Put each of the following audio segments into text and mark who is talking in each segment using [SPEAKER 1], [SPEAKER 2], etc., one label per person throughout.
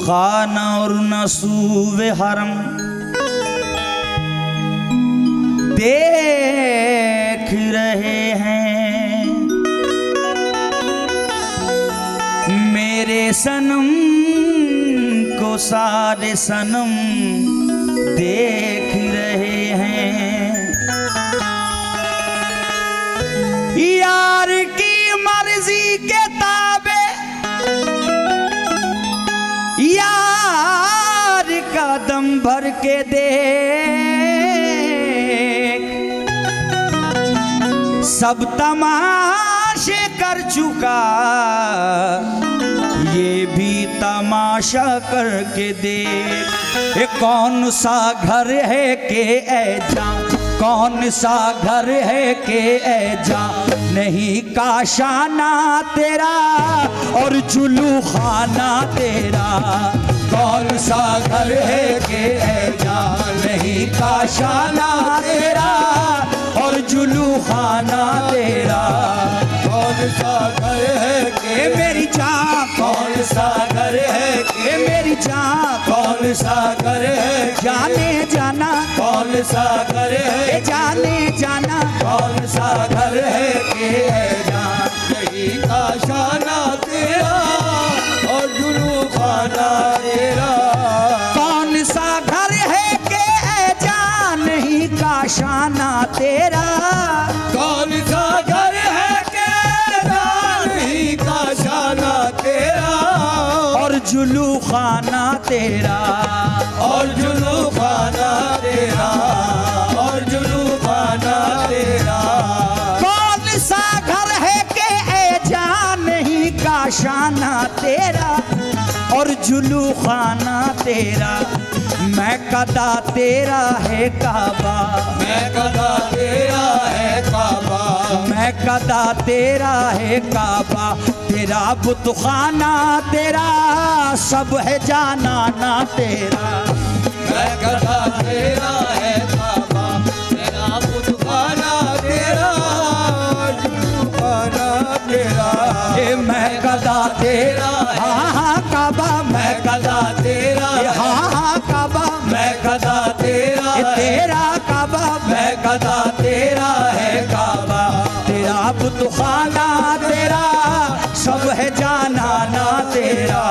[SPEAKER 1] खाना और न सूवे हरम, देख रहे हैं मेरे सनम को सारे सनम देख रहे हैं। यार की मर्जी के ताबे यार का दम भर के दे, सब तमाशे कर चुका ये भी तमाशा करके देख। कौन सा घर है के ऐ जा, कौन सा घर है के ऐ जा, नहीं काशाना तेरा और जुलू खाना तेरा। कौन सा घर है के ऐ जा, नहीं काशाना तेरा और जुलू खाना तेरा। कौन सा घर है के मेरी जान, कौन सा घर है के मेरी जान, कौन सा घर है जाने जाना, कौन सा घर है जाने जाना, कौन सा घर है के जान, नहीं काशाना तेरा और जुलू खाना तेरा। कौन सा घर है के जान, नहीं काशाना तेरा। कौन सा घर है के जान, नहीं काशाना तेरा और जुलू खाना तेरा, और जुलू खाना तेरा, और जुलू खाना तेरा। कौन सा घर है के ऐ जान, नहीं काशाना तेरा और जुलू खाना तेरा। मैं कदा तेरा है काबा, मैं कदा तेरा है काबा, मैं कदा तेरा है काबा, तेरा बुतखाना तेरा सब है जाना ना तेरा। मैं कदा तेरा है काबा, तेरा बुतखाना तेरा जुलूखाना तेरा। मैं कदा तेरा हाँ हाँ काबा, मैं कदा तेरा हाँ हाँ काबा, मैं कदा तेरा तेरा काबा, मैं कदा तेरा है काबा, तेरा बुतखाना तेरा सब है जाना ना तेरा।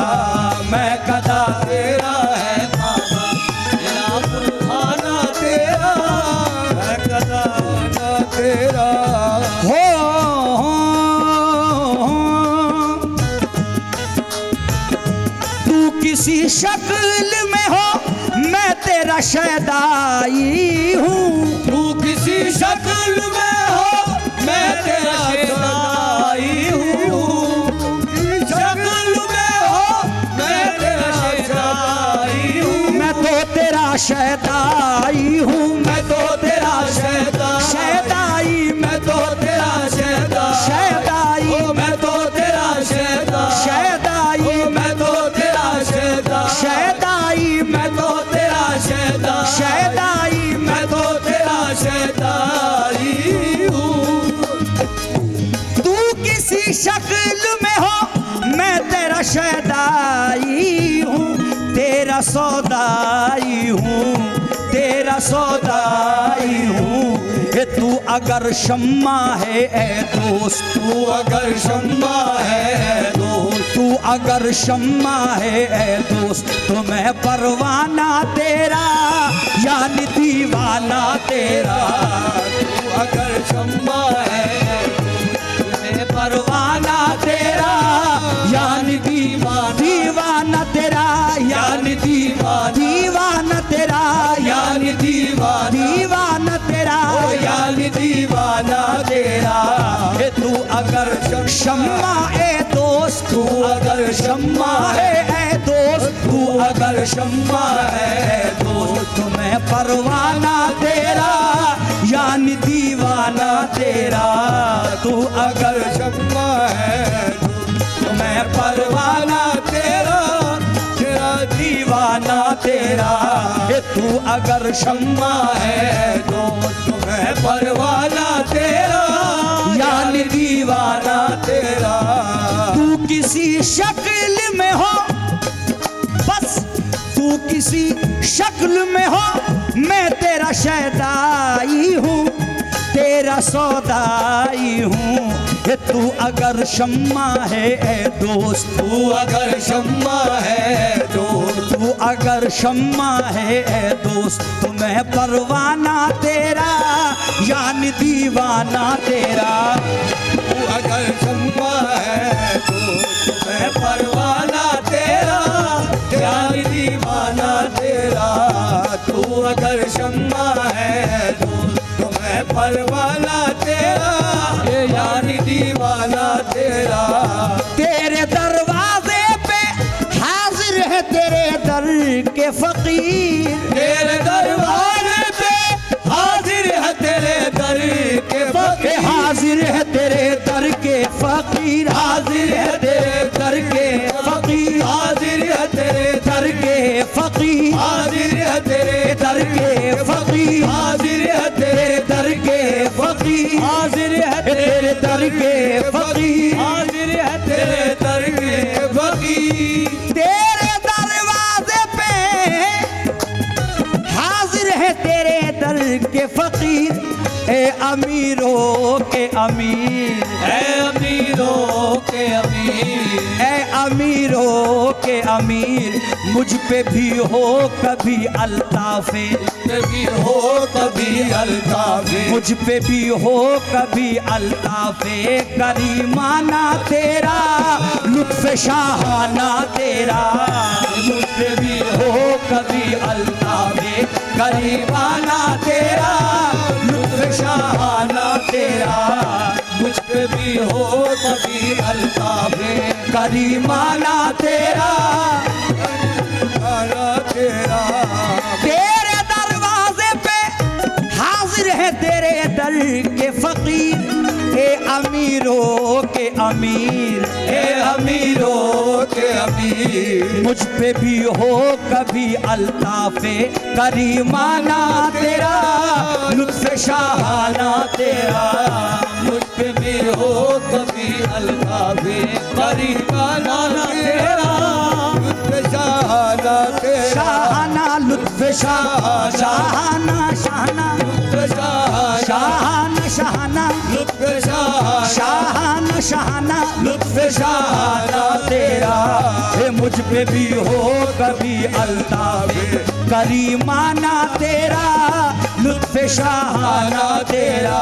[SPEAKER 1] मैं कदा तेरा है काबा, तेरा बुतखाना तेरा, मैं कदा तेरा हो। तू किसी शक्ल में हो मैं तेरा शैदाई हूँ, तू किसी शक्ल में हो मैं तेरा शैदाई हूँ, शक्ल में हो मैं तेरा शैदाई हूँ। मैं तो तेरा शैदाई हूँ, मैं तो तेरा शैदाई, मैं तो तेरा शैदाई, मैं तो तेरा शैदाई, मैं तो तेरा शैदाई, मैं तो तेरा शैदाई, मैं तो तेरा शैदाई हूँ। तू किसी शक्ल में हो मैं तेरा शैदाई हूँ, तेरा सौदाई हूँ, तेरा सौदाई हूँ। तू अगर शम्मा है ए दोस्त, तू अगर शम्मा है ए दोस्त, तू अगर शम्मा है ए दोस्त, तो मैं परवाना तेरा यानी दीवाना तेरा। तू अगर शम्मा है मैं परवाना तेरा यानी दीवाना तेरा, यानी दीवाना तेरा, यानी दीवाना तेरा, यानी दीवाना तेरा। तू अगर शम्मा ए दोस्त, तू अगर शम्मा है ए दोस्त, तू अगर शम्मा है दोस्त, तो मैं परवाना तेरा यानी दीवाना तेरा। तू अगर शम्मा है तो मैं परवाना तेरा, तेरा दीवाना तेरा। तू अगर शम्मा है दोस्त तो मैं परवाना तेरा यानी दीवाना तेरा। तू किसी शक्ल में हो बस किसी शक्ल में हो मैं तेरा शैदाई हूँ, तेरा सौदाई हूँ। तू अगर शम्मा है ए दोस्त,
[SPEAKER 2] तू अगर शम्मा है दोस्त,
[SPEAKER 1] तू अगर शम्मा है ए दोस्त, तो मैं परवाना तेरा यानी दीवाना तेरा।
[SPEAKER 2] तू अगर शम्मा है दोस्त, मैं परवाना तेरा यानी दीवाना तेरा। तू अगर शम्मा है दोस्त, तो मैं परवाना तेरा यानी दीवाना तेरा।
[SPEAKER 1] तेरे दरवाजे पे हाजिर है तेरे दर के फकीर,
[SPEAKER 2] तेरे दरबार पे हाजिर है तेरे दर के फकीर,
[SPEAKER 1] हाजिर है तेरे दर के फकीर, हाजिर है तेरे दर के फकीर,
[SPEAKER 2] हाजिर है तेरे
[SPEAKER 1] दर के फकीर,
[SPEAKER 2] हाजिर है तेरे
[SPEAKER 1] दर के फकीर,
[SPEAKER 2] हाजिर है तेरे
[SPEAKER 1] दर के फकीर,
[SPEAKER 2] हाजिर है
[SPEAKER 1] तेरे दर के फकीर,
[SPEAKER 2] हाजिर है तेरे दर के फकीर।
[SPEAKER 1] तेरे दरवाजे पे हाजिर है तेरे दर के फकीर। ए अमीरों के अमीर,
[SPEAKER 2] है अमीरों के अमीर,
[SPEAKER 1] ए अमीरों के अमीर, मुझ पे भी हो कभी अल्ताफे,
[SPEAKER 2] कभी हो कभी अल्ताफे,
[SPEAKER 1] मुझ पे भी हो कभी अल्ताफे करीमाना तेरा, लुत्फ शाहाना तेरा। मुझ पे भी हो कभी अल्ताफे करीमाना तेरा, लुत्फ शाहाना तेरा।
[SPEAKER 2] मुझ पे भी हो कभी अल्ताफे
[SPEAKER 1] करीमाना तेरा,
[SPEAKER 2] तेरा।
[SPEAKER 1] तेरे दरवाजे पे हाजिर है तेरे दर के फकीर। ए अमीरों के अमीर,
[SPEAKER 2] हे अमीरों के अमीर,
[SPEAKER 1] मुझ पे भी हो कभी अल्ताफे करीमाना तेरा, लुत्फ शाहाना तेरा।
[SPEAKER 2] मुझ पे भी हो कभी अल्ताफे करीमाना तेरा, लुत्फ शाहाना तेरा,
[SPEAKER 1] शाहाना लुत्फ शाहाना, शाहाना
[SPEAKER 2] लुत्फ शाहाना,
[SPEAKER 1] शाहाना, शाहाना
[SPEAKER 2] लुत्फ शाहाना,
[SPEAKER 1] शाहाना, शाहाना
[SPEAKER 2] लुत्फ शाहाना
[SPEAKER 1] तेरा। ए मुझ पे भी हो कभी अल्ताफे करीमाना तेरा, लुत्फ शाहाना तेरा।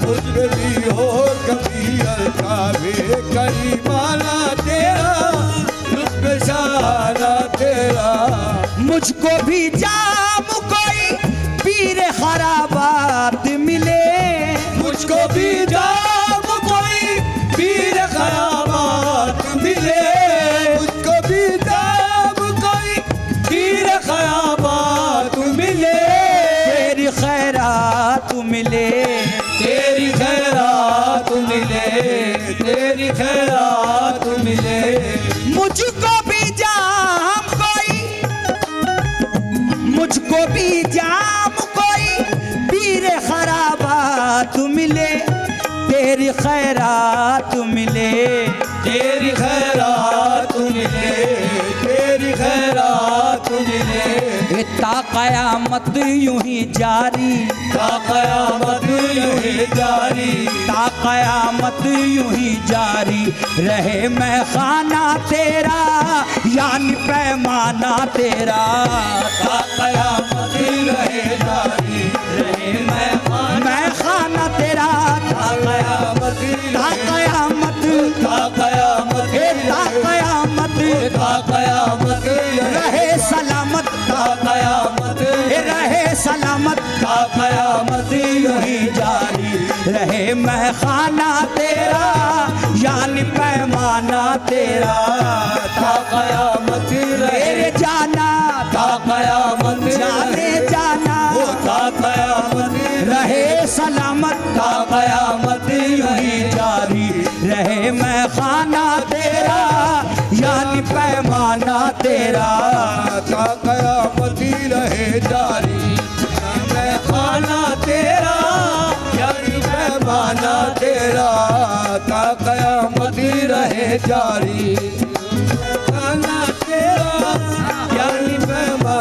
[SPEAKER 2] मुझ पे भी हो कभी अल्ताफे करीमाना तेरा, लुत्फ शाहाना तेरा।
[SPEAKER 1] मुझको भी जाम कोई पीर खराबात मिले,
[SPEAKER 2] मुझको भी जाम कोई पीर खराबात मिले, मुझको भी जाम कोई पीर खराबात मिले।
[SPEAKER 1] तेरी खैरात मिले,
[SPEAKER 2] तेरी खैरात मिले, तेरी खैरात मिले।
[SPEAKER 1] मुझको भी जाम कोई, मुझको भी जाम कोई पीर खराबात मिले, तेरी खैरात मिले,
[SPEAKER 2] तेरी खैरात मिले, तेरी खैरात मिले।
[SPEAKER 1] ता कयामत यूं ही जारी,
[SPEAKER 2] ता कयामत यूं ही जारी,
[SPEAKER 1] ता कयामत यूं ही जारी रहे मैं खाना तेरा यानी पैमाना तेरा।
[SPEAKER 2] ता कयामत रहे जारी, रहे
[SPEAKER 1] मैं खाना तेरा,
[SPEAKER 2] ता कयामत,
[SPEAKER 1] ता कयामत,
[SPEAKER 2] ता कयामत,
[SPEAKER 1] ता कयामत
[SPEAKER 2] ता कयामत
[SPEAKER 1] रहे सलामत,
[SPEAKER 2] ता कयामत,
[SPEAKER 1] रहे सलामत,
[SPEAKER 2] ता कयामत
[SPEAKER 1] यूं ही जारी रहे मैं खाना तेरा यानी पैमाना तेरा।
[SPEAKER 2] ता कयामत
[SPEAKER 1] मेरे जाना,
[SPEAKER 2] ता कयामत
[SPEAKER 1] जाने जाना
[SPEAKER 2] ता कयामत
[SPEAKER 1] रहे सलामत,
[SPEAKER 2] ता कयामत
[SPEAKER 1] यूं ही जारी रहे मैं खाना तेरा यानी पैमाना तेरा।
[SPEAKER 2] ता कयामत रहे जारी, मैं खाना तेरा यानी पैमाना तेरा। ता कयामत रहे जारी, खाना तेरा यानी पैमाना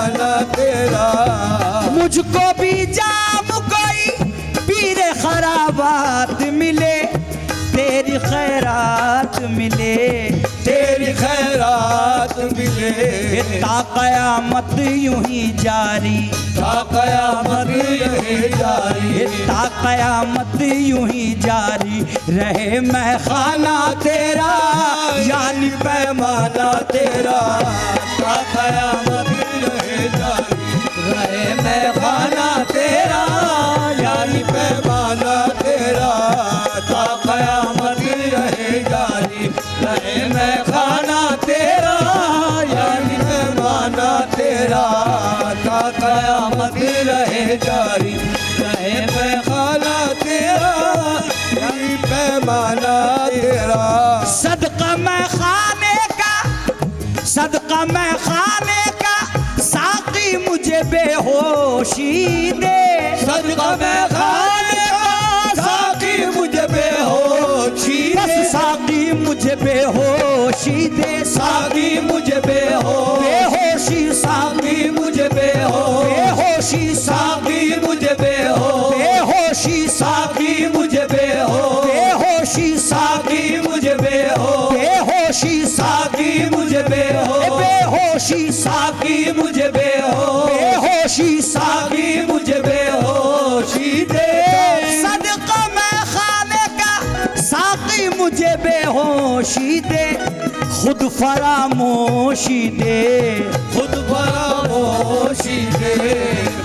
[SPEAKER 2] मिले।
[SPEAKER 1] ता कयामत यूं ही जारी,
[SPEAKER 2] ता कयामत यही जारी,
[SPEAKER 1] ता कयामत यूं ही जारी रहे मैं खाना तेरा,
[SPEAKER 2] यानी पैमाना तेरा। ता कयामत यही जारी रहे मैं खाना तेरा, यानी पैमाना तेरा। ता कयामत रहे जारी रहे मैं खाना तेरा, यानी पैमाना तेरा। ता कयामत रहे जारी रहे मैं खाना तेरा, यानी पैमाना तेरा।
[SPEAKER 1] सदका मैं खाने का, सदका मैं खाने का, साकी मुझे बेहोशी दे।
[SPEAKER 2] सदका मैं खाने का, साकी मुझे बेहोशी
[SPEAKER 1] बस
[SPEAKER 2] दे।
[SPEAKER 1] साकी मुझे बेहोशी दे,
[SPEAKER 2] साकी मुझे
[SPEAKER 1] बेहोशी
[SPEAKER 2] साकी मुझे
[SPEAKER 1] बेहोशी
[SPEAKER 2] साकी मुझे
[SPEAKER 1] बेहोशी
[SPEAKER 2] साकी मुझे
[SPEAKER 1] बेहोशी
[SPEAKER 2] साकी मुझे
[SPEAKER 1] बेहोशी
[SPEAKER 2] साकी मुझे
[SPEAKER 1] बेहोशी
[SPEAKER 2] साकी मुझे
[SPEAKER 1] बेहोशी
[SPEAKER 2] साकी मुझे बेहोशी दे।
[SPEAKER 1] सदका मैं खाने का, साकी मुझे बेहोशी दे, खुद फरामोशी दे।
[SPEAKER 2] खुद फरामोशी दे,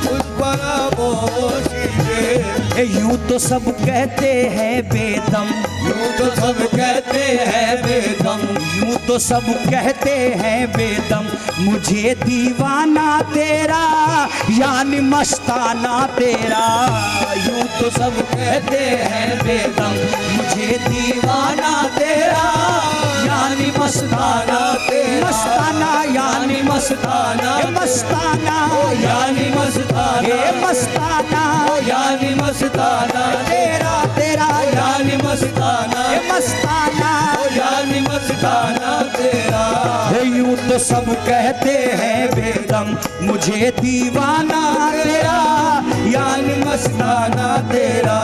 [SPEAKER 2] खुद फरामोशी दे।
[SPEAKER 1] यूं तो सब कहते हैं बेदम,
[SPEAKER 2] यूं तो सब कहते हैं बेदम,
[SPEAKER 1] यूं तो सब कहते हैं बेदम, मुझे दीवाना तेरा यानी मस्ताना तेरा।
[SPEAKER 2] यूं तो सब कहते हैं बेदम, मुझे दीवाना तेरा, यानी मस्ताना तेरा।
[SPEAKER 1] मस्ताना यानी
[SPEAKER 2] मस्ताना,
[SPEAKER 1] मस्ताना
[SPEAKER 2] यानी मस्ताना,
[SPEAKER 1] मस्ताना
[SPEAKER 2] यानी मस्ताना
[SPEAKER 1] तेरा तेरा
[SPEAKER 2] यानी मस्ताना,
[SPEAKER 1] मस्ताना
[SPEAKER 2] यानी मस्ताना तेरा।
[SPEAKER 1] यूं तो सब कहते हैं बेदम, मुझे दीवाना तेरा
[SPEAKER 2] यानी मस्ताना तेरा,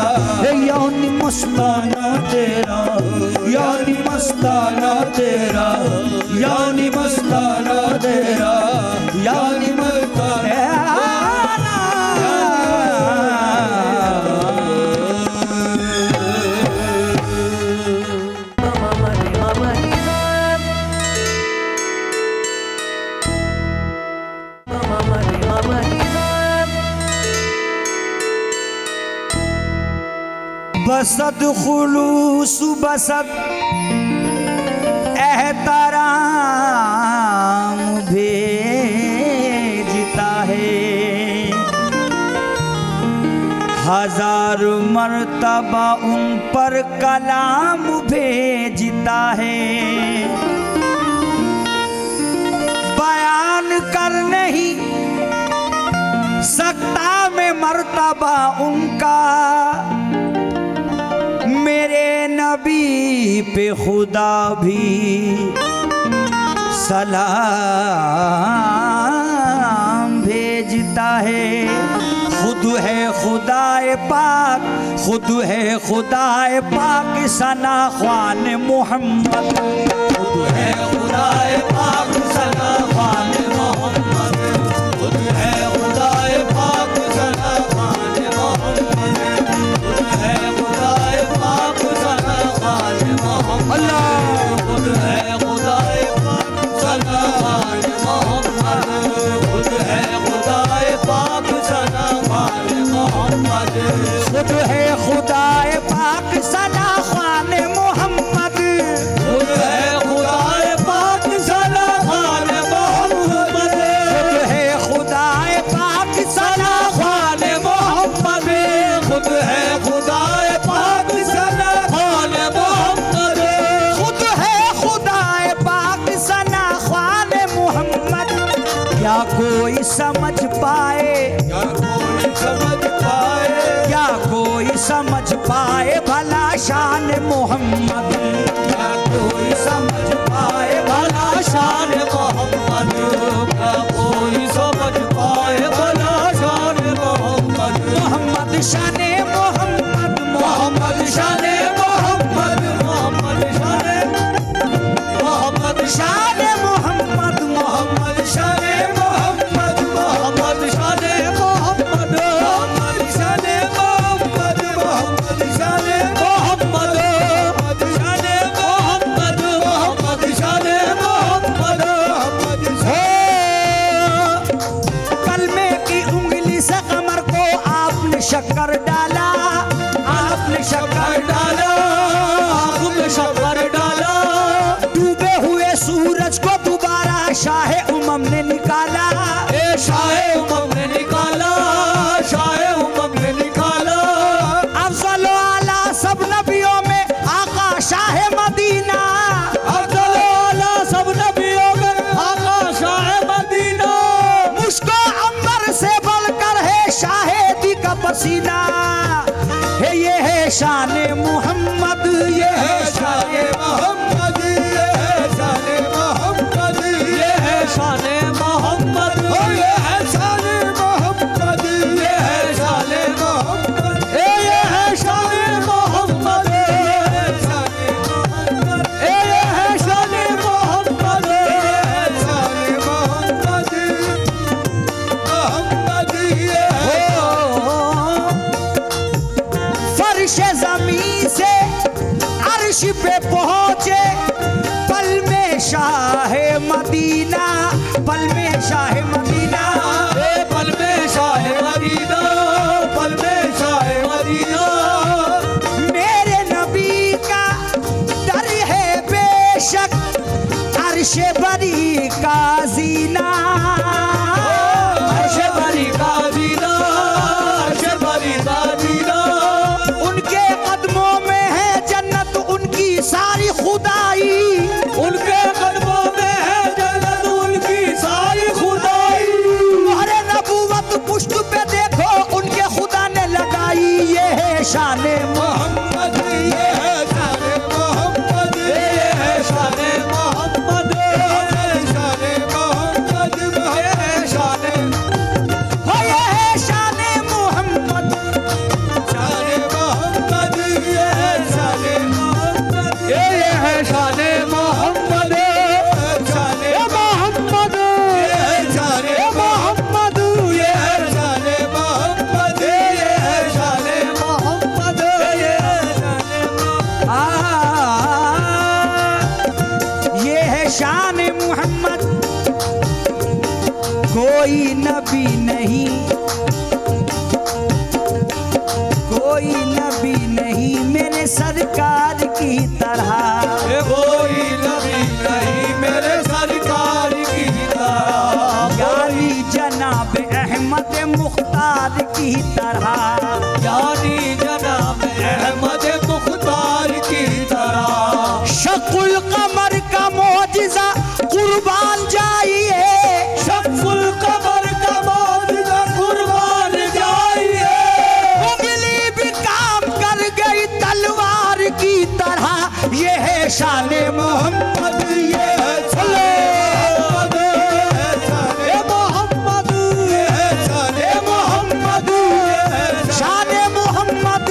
[SPEAKER 1] यानी मस्ताना तेरा,
[SPEAKER 2] यानी मस्ताना तेरा, यानी मस्ताना तेरा, यानी मस्ताना।
[SPEAKER 1] बसद खुलूस बसद एहतराम भेजता है, हजार मर्तबा उन पर कलाम भेजता है। बयान कर नहीं सकता मैं मर्तबा उनका, मेरे नबी पे खुदा भी सलाम भेजता है। खुद है खुदाए पाक, खुद है खुदाए पाक, सना ख्वान मोहम्मद।
[SPEAKER 2] खुद है खुदाए पाक, सना ख्वान मोहम्मद। खुद है खुदाए पाक, सना ख्वान मोहम्मद। खुद है खुदाए पाक, सना ख्वान मोहम्मद। खुद है खुदाए पाक, सना ख्वान मोहम्मद। खुद है खुदाए पाक, सना ख्वान मोहम्मद।
[SPEAKER 1] खुद है खुदाए पाक, सना ख्वान मोहम्मद।
[SPEAKER 2] खुद है खुदाए पाक, सना ख्वान मोहम्मद।
[SPEAKER 1] खुद है खुदाए पाक, सना
[SPEAKER 2] ख्वान मोहम्मद। खुद है खुदाए पाक, सना ख्वान मोहम्मद।
[SPEAKER 1] खुद है खुदाए पाक, सना ख्वान मोहम्मद। क्या कोई समझ पाए,
[SPEAKER 2] क्या कोई समझ पाए,
[SPEAKER 1] क्या कोई समझ पाए भला शान मोहम्मद।
[SPEAKER 2] क्या कोई समझ पाए भला शान मोहम्मद। क्या कोई समझ पाए भला शान मोहम्मद।
[SPEAKER 1] मोहम्मद शाने मोहम्मद,
[SPEAKER 2] मोहम्मद शाने मोहम्मद। मोहम्मद शाने, मोहम्मद
[SPEAKER 1] शाने मोहम्मद, शक्कर डाला, आपने शक्कर
[SPEAKER 2] डाला, आँख में शक्कर डाला,
[SPEAKER 1] डूबे हुए सूरज को दोबारा शाहे उमम ने निकाला।
[SPEAKER 2] ए शाहे उमम ने निकाला, शाहे उमम ने निकाला।
[SPEAKER 1] अफजल आला सब नबियों में आका शाहे मदीना,
[SPEAKER 2] अफजल आला सब नबियों में आका शाहे मदीना।
[SPEAKER 1] मुझको अंबर से बढ़कर है शाहेदी का पसीना। है ये है शान मोहम्मद, ये है शान
[SPEAKER 2] मोहम्मद, ये है शान मोहम्मद, ये है शान मोहम्मद, ये है शान मोहम्मद, ये है शान मोहम्मद, ये है शान मोहम्मद, ये है शान मोहम्मद, ये है शान मोहम्मद, ये है शान मोहम्मद, मोहम्मद ये
[SPEAKER 1] फर्श ज़मीन से अर्श पे पहुंचे, पल में शाहे मदीना, पल में शाहे मदीना।
[SPEAKER 2] पल में शाहे मदीना, पल में शाहे मदीना।
[SPEAKER 1] मेरे नबी का दर है बेशक अर्श बरी का जीना,
[SPEAKER 2] अर्श बरी का जीना, अर्श बरी का जीना।
[SPEAKER 1] उनके कदमों में है जन्नत उनकी सारी खुदाई,
[SPEAKER 2] उनके कदमों में है जन्नत उनकी सारी खुदाई।
[SPEAKER 1] मोहरे नबूवत पुष्ट पे देखो उनके खुदा ने लगाई। ये है शान
[SPEAKER 2] मोहम्मद, ये है शान मोहम्मद, ये है शान मोहम्मद, ये है शान मोहम्मद, ये है शान
[SPEAKER 1] हो, ये है शान मोहम्मद।
[SPEAKER 2] शान मोहम्मद, ये है शान मोहम्मद, ये है शान मोहम्मद, शान मोहम्मद, ये है शान मोहम्मद, ये है शान मोहम्मद, ये है शान मोहम्मद, ये है शान
[SPEAKER 1] आ, ये है शान मोहम्मद। कोई नबी नहीं, कोई नबी नहीं मेरे सरकार की तरह।
[SPEAKER 2] कोई नबी नहीं मेरे सरकार की तरह,
[SPEAKER 1] यानी जनाब अहमद मुख्तार की तरह,
[SPEAKER 2] यानी जनाब अहमद मुख्तार की तरह।
[SPEAKER 1] शकुल कमर का मोजिजा कुर्बान जाइए,
[SPEAKER 2] शकुल कमर का मौजूदा कुर्बान जाइए।
[SPEAKER 1] उंगली भी काम कर गई तलवार की तरह। ये है शान मोहम्मद, ये है
[SPEAKER 2] मोहम्मद, ये मोहम्मद, ये शान मोहम्मद, ये
[SPEAKER 1] शान मोहम्मद,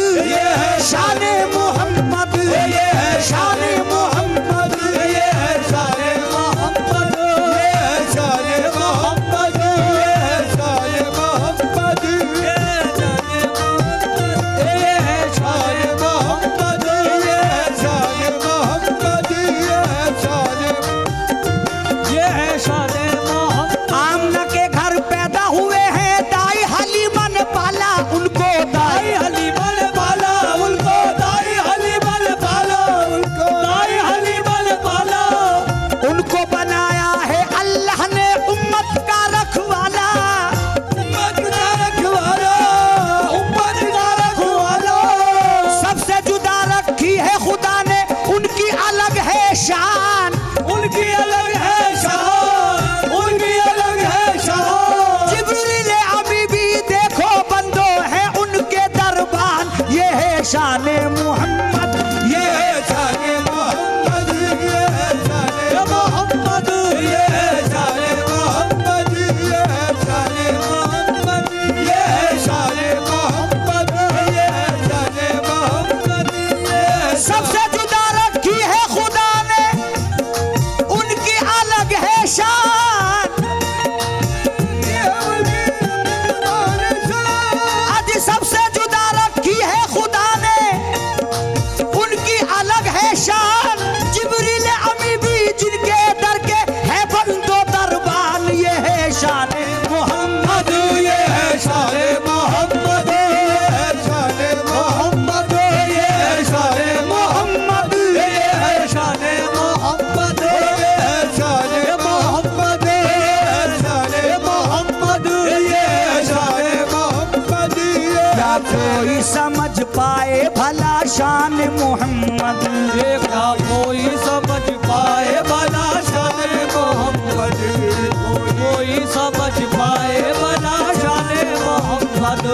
[SPEAKER 1] कोई समझ पाए भला शान मोहम्मद,
[SPEAKER 2] क्या कोई समझ पाए भला शान मोहम्मद, कोई समझ पाए भला शान मोहम्मद,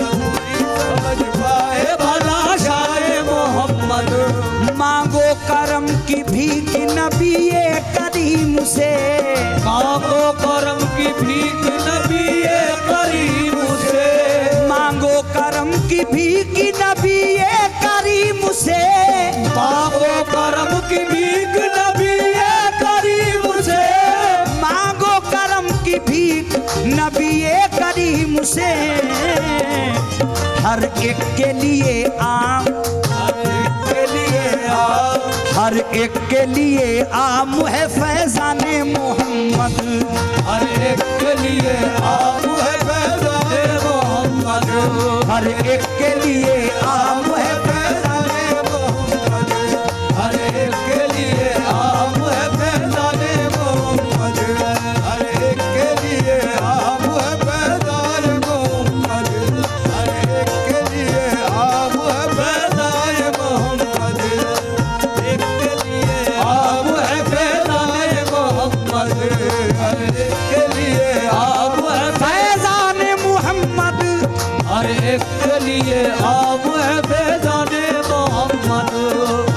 [SPEAKER 2] कोई समझ पाए भला शान मोहम्मद।
[SPEAKER 1] मांगो करम की भीख नबी करीम से,
[SPEAKER 2] मांगो करम की भीख नबी करीम से,
[SPEAKER 1] मांगो करम की भीख नबी करीम से,
[SPEAKER 2] मांगो करम की भीख नबी करीम से,
[SPEAKER 1] मांगो करम की भीख नबी करीम से। हर एक के लिए आम, हर एक के लिए आम है फैजान मोहम्मद,
[SPEAKER 2] हर एक के लिए आम है फैजान मोहम्मद,
[SPEAKER 1] हर एक के लिए आम है
[SPEAKER 2] फैजान मोहम्मद, हर एक के लिए आम है फैजान मोहम्मद, हर एक के लिए आम है फैजान मोहम्मद, हर एक के लिए आम है फैजान मोहम्मद, एक के लिए आम है फैजान मोहम्मद, हर एक के लिए आम है
[SPEAKER 1] फैजान मोहम्मद,
[SPEAKER 2] हर एक के लिए आम है फैजान मोहम्मद,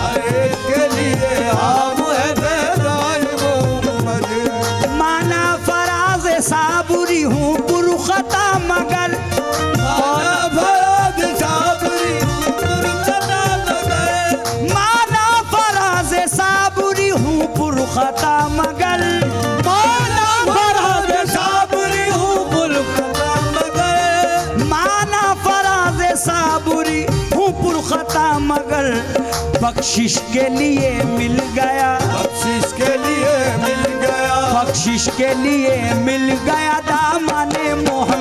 [SPEAKER 2] हर एक के लिए आम है फैजान मोहम्मद।
[SPEAKER 1] माना फराज साबुरी हूँ पुरखता मगर,
[SPEAKER 2] माना फराज साबुरी पुरखता मगर,
[SPEAKER 1] माना फराज साबुरी हूँ पुरखता मगर,
[SPEAKER 2] माना फराज साबुरी हूँ पुरखता मगर,
[SPEAKER 1] माना फराज साबुरी हूँ पुरखता मगर, बख्शिश के लिए मिल गया,
[SPEAKER 2] बख्शिश के लिए मिल गया,
[SPEAKER 1] बख्शिश के लिए मिल गया दामन मोहम्मद,